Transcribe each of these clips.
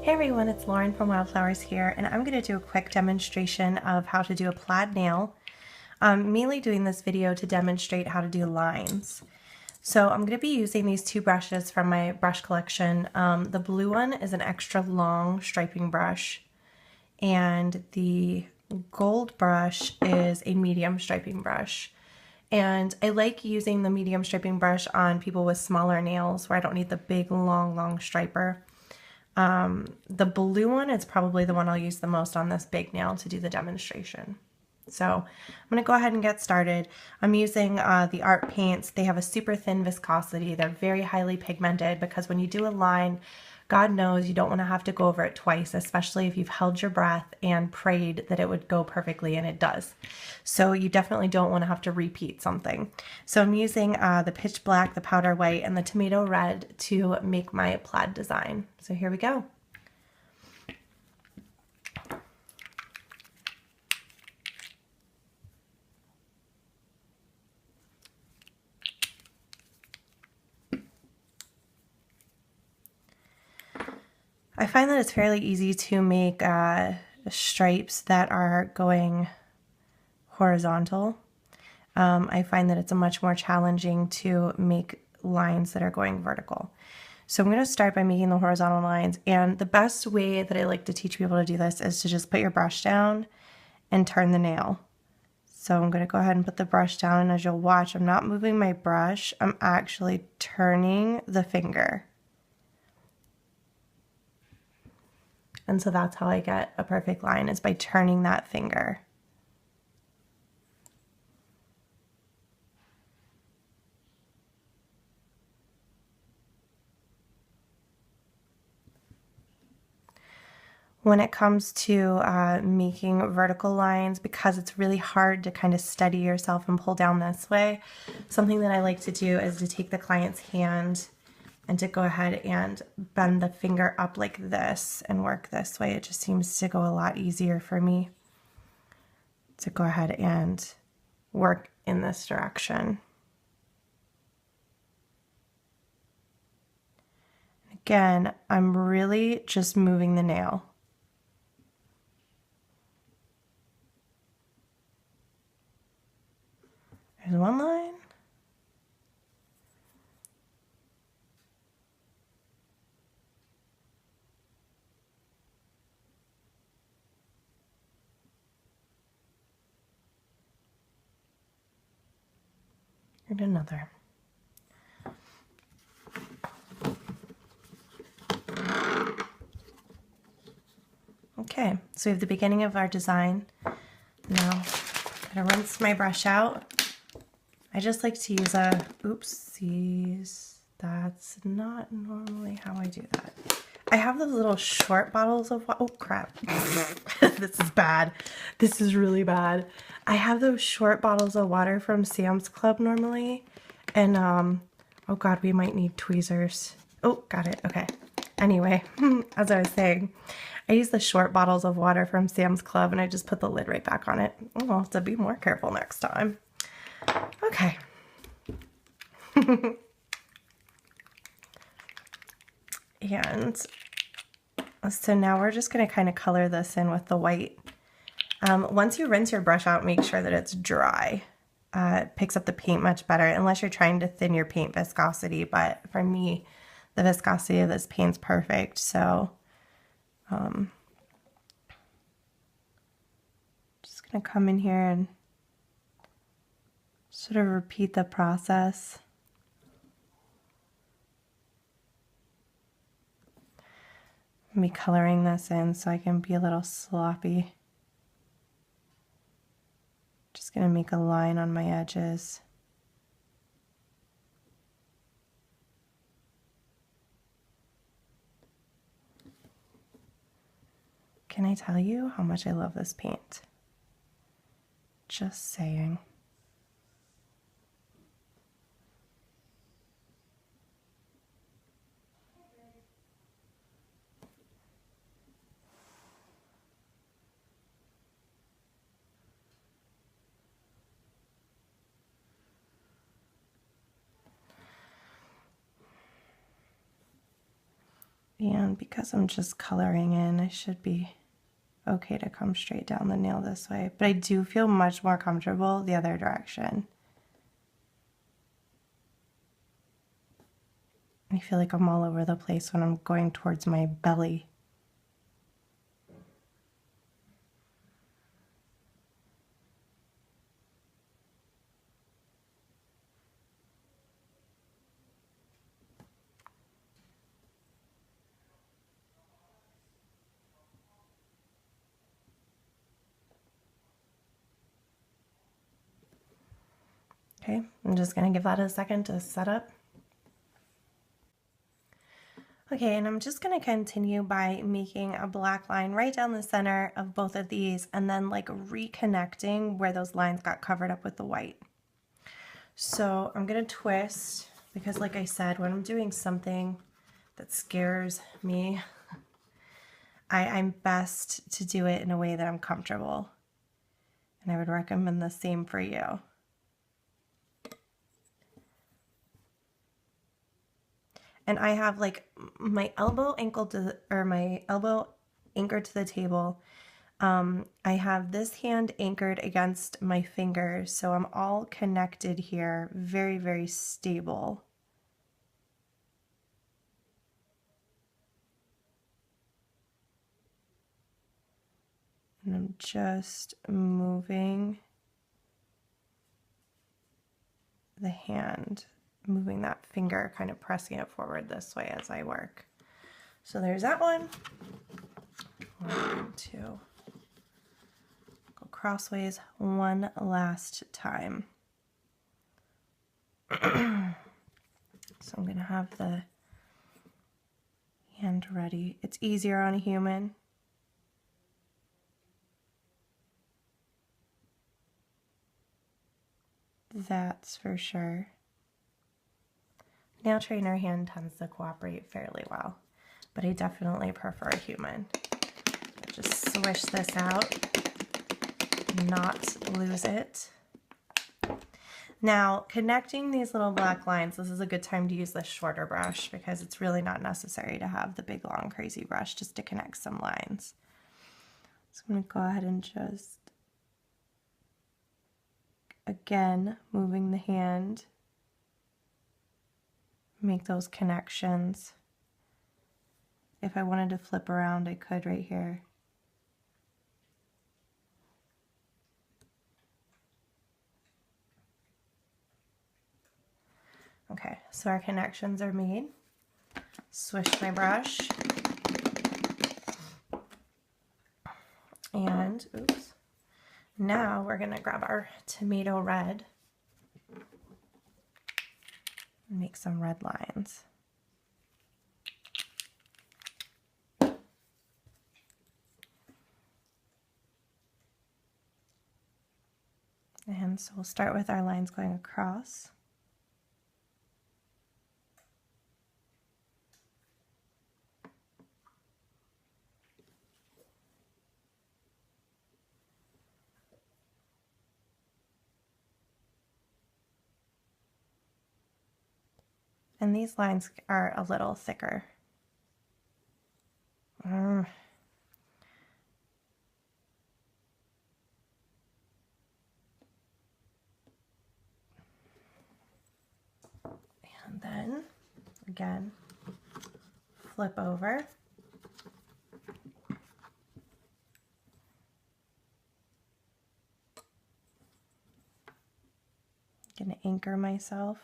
Hey everyone, it's Lauren from Wildflowers here, and I'm going to do a quick demonstration of how to do a plaid nail. I'm mainly doing this video to demonstrate how to do lines. So I'm going to be using these two brushes from my brush collection. The blue one is an extra long striping brush, and the gold brush is a medium striping brush. And I like using the medium striping brush on people with smaller nails where I don't need the big long striper. The blue one is probably the one I'll use the most on this big nail to do the demonstration. So I'm going to go ahead and get started. I'm using the art paints. They have a super thin viscosity. They're very highly pigmented because when you do a line, God knows you don't want to have to go over it twice, especially if you've held your breath and prayed that it would go perfectly, and it does. So you definitely don't want to have to repeat something. So I'm using the pitch black, the powder white, and the tomato red to make my plaid design. So here we go. I find that it's fairly easy to make stripes that are going horizontal. I find that it's much more challenging to make lines that are going vertical. So I'm going to start by making the horizontal lines, and the best way that I like to teach people to do this is to just put your brush down and turn the nail. So I'm going to go ahead and put the brush down, and as you'll watch, I'm not moving my brush, I'm actually turning the finger. And so that's how I get a perfect line, is by turning that finger. When it comes to making vertical lines, because it's really hard to kind of steady yourself and pull down this way, something that I like to do is to take the client's hand and to go ahead and bend the finger up like this and work this way. It just seems to go a lot easier for me to go ahead and work in this direction. Again, I'm really just moving the nail. There's one line. And another. Okay, so we have the beginning of our design. Now, I'm gonna rinse my brush out. I just like to use a, oopsies, that's not normally how I do that. I have those little short bottles of, oh crap, this is bad. This is really bad. I have those short bottles of water from Sam's Club normally, and oh god, we might need tweezers. Oh, got it, okay. Anyway, as I was saying, I use the short bottles of water from Sam's Club, and I just put the lid right back on it. I'll have to be more careful next time. Okay. And so now we're just going to kind of color this in with the white. Once you rinse your brush out, make sure that it's dry. It picks up the paint much better, unless you're trying to thin your paint viscosity. But for me, the viscosity of this paint's perfect. So just going to come in here and sort of repeat the process. I'm be coloring this in so I can be a little sloppy. Just going to make a line on my edges. Can I tell you how much I love this paint? Just saying. And because I'm just coloring in, I should be okay to come straight down the nail this way. But I do feel much more comfortable the other direction. I feel like I'm all over the place when I'm going towards my belly. Okay, I'm just gonna give that a second to set up. Okay, and I'm just gonna continue by making a black line right down the center of both of these and then like reconnecting where those lines got covered up with the white. So I'm gonna twist because like I said, when I'm doing something that scares me, I'm best to do it in a way that I'm comfortable. And I would recommend the same for you. And I have like my elbow anchored to my elbow anchored to the table. I have this hand anchored against my fingers, so I'm all connected here, very, very stable. And I'm just moving the hand, moving that finger, kind of pressing it forward this way as I work. So there's that one. I'm going to go crossways one last time. So I'm going to have the hand ready. It's easier on a human. That's for sure. Nail trainer hand tends to cooperate fairly well, but I definitely prefer a human. Just swish this out, not lose it. Now, connecting these little black lines, this is a good time to use this shorter brush because it's really not necessary to have the big, long, crazy brush just to connect some lines. So I'm going to go ahead and just, again, moving the hand, make those connections. If I wanted to flip around, I could right here. Okay, so our connections are made. Swish my brush. And, oops. Now we're gonna grab our tomato red and make some red lines. And so we'll start with our lines going across. And these lines are a little thicker. And then, again, flip over. I'm gonna anchor myself.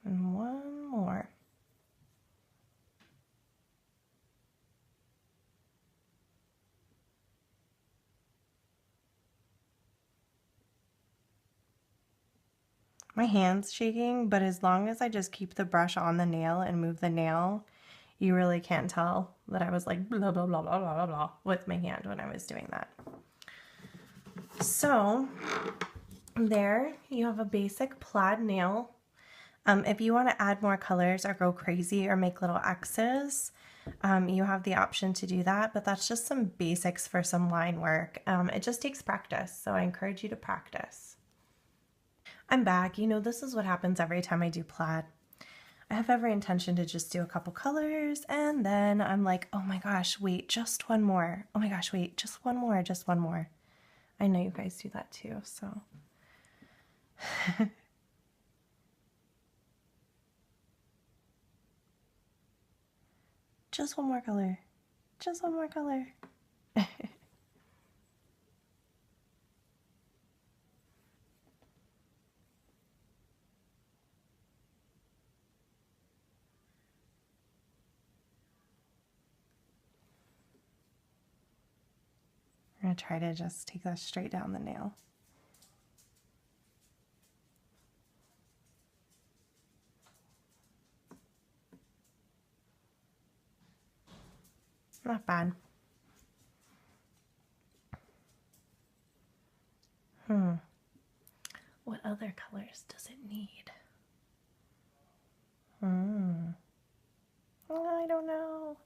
And one more. My hand's shaking, but as long as I just keep the brush on the nail and move the nail, you really can't tell that I was like blah, blah, blah, blah, blah, blah, blah with my hand when I was doing that. So there you have a basic plaid nail. If you want to add more colors or go crazy or make little X's, you have the option to do that, but that's just some basics for some line work. It just takes practice, so I encourage you to practice. I'm back. You know, this is what happens every time I do plaid. I have every intention to just do a couple colors, and then I'm like, oh my gosh, wait, just one more. Oh my gosh, wait, just one more, just one more. I know you guys do that too, so. Just one more color. Just one more color. I'm going to try to just take that straight down the nail. Not bad. What other colors does it need? I don't know.